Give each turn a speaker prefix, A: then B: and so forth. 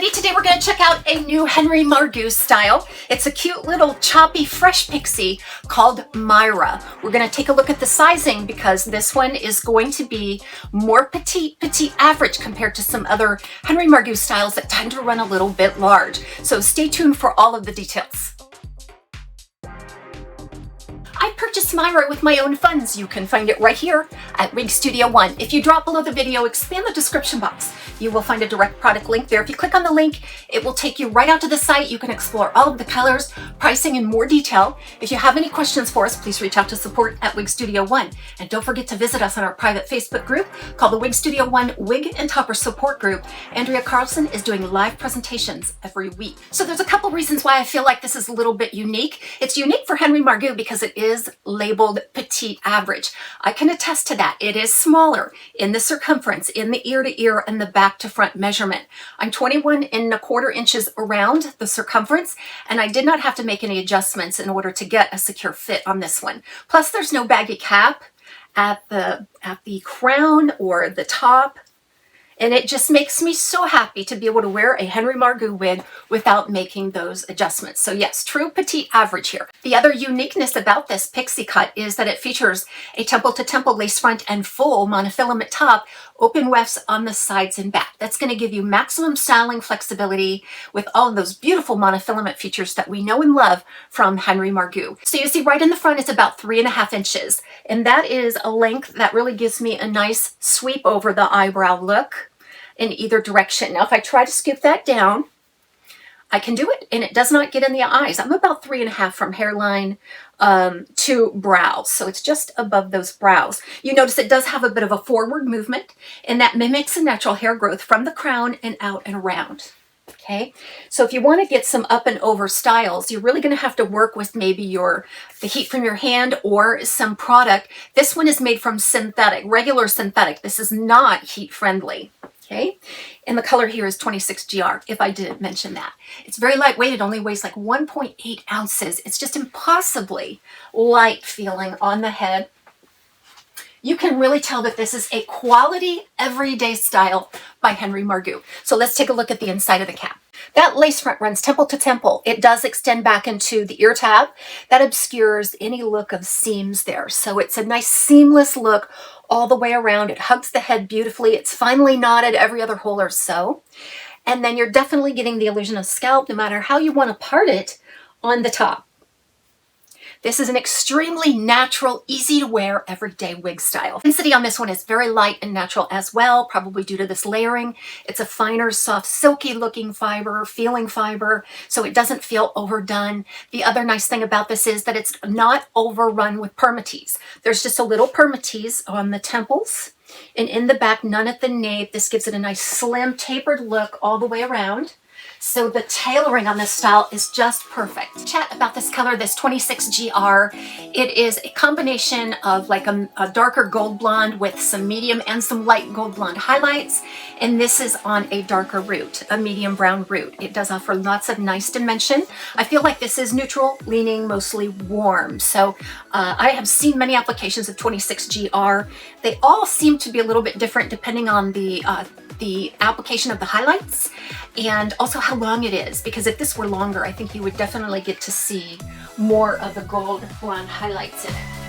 A: Alrighty, today we're going to check out a new Henry Margu style. It's a cute little choppy fresh pixie called MIRA. We're going to take a look at the sizing because this one is going to be more petite average compared to some other Henry Margu styles that tend to run a little bit large. So stay tuned for all of the details. I purchased MIRA with my own funds. You can find it right here at Wig Studio One. If you drop below the video, expand the description box. You will find a direct product link there. If you click on the link, it will take you right out to the site. You can explore all of the colors, pricing in more detail. If you have any questions for us, please reach out to support at Wig Studio One. And don't forget to visit us on our private Facebook group called the Wig Studio One Wig and Topper Support Group. Andrea Carlson is doing live presentations every week. So there's a couple reasons why I feel like this is a little bit unique. It's unique for Henry Margu because it is labeled petite average. I can attest to that. It is smaller in the circumference, in the ear to ear, and the back to front measurement. I'm 21¼ inches around the circumference, and I did not have to make any adjustments in order to get a secure fit on this one. Plus, there's no baggy cap at the crown or the top. And it just makes me so happy to be able to wear a Henry Margu wig without making those adjustments. So yes, true petite average here. The other uniqueness about this pixie cut is that it features a temple to temple lace front and full monofilament top, open wefts on the sides and back. That's going to give you maximum styling flexibility with all of those beautiful monofilament features that we know and love from Henry Margu. So you see right in the front it's about 3½ inches. And that is a length that really gives me a nice sweep over the eyebrow look in either direction. Now, if I try to scoop that down, I can do it, and it does not get in the eyes. I'm about 3½ from hairline to brows, so it's just above those brows. You notice it does have a bit of a forward movement, and that mimics a natural hair growth from the crown and out and around. Okay, so if you want to get some up and over styles, you're really going to have to work with maybe the heat from your hand or some product. This one is made from synthetic, regular synthetic. This is not heat friendly. Okay, and the color here is 26GR, if I didn't mention that. It's very lightweight. It only weighs like 1.8 ounces. It's just impossibly light feeling on the head. You can really tell that this is a quality everyday style by Henry Margu. So let's take a look at the inside of the cap. That lace front runs temple to temple. It does extend back into the ear tab. That obscures any look of seams there. So it's a nice seamless look all the way around. It hugs the head beautifully. It's finely knotted every other hole or so. And then you're definitely getting the illusion of scalp no matter how you want to part it on the top. This is an extremely natural, easy to wear, everyday wig style. Density on this one is very light and natural as well, probably due to this layering. It's a finer, soft, silky looking fiber, feeling fiber, so it doesn't feel overdone. The other nice thing about this is that it's not overrun with permatease. There's just a little permatease on the temples and in the back, none at the nape. This gives it a nice slim, tapered look all the way around. So the tailoring on this style is just perfect. Chat about this color, this 26GR. It is a combination of like a darker gold blonde with some medium and some light gold blonde highlights. And this is on a darker root, a medium brown root. It does offer lots of nice dimension. I feel like this is neutral, leaning mostly warm. So I have seen many applications of 26GR. They all seem to be a little bit different depending on the application of the highlights and also how long it is, because if this were longer, I think you would definitely get to see more of the gold blonde highlights in it.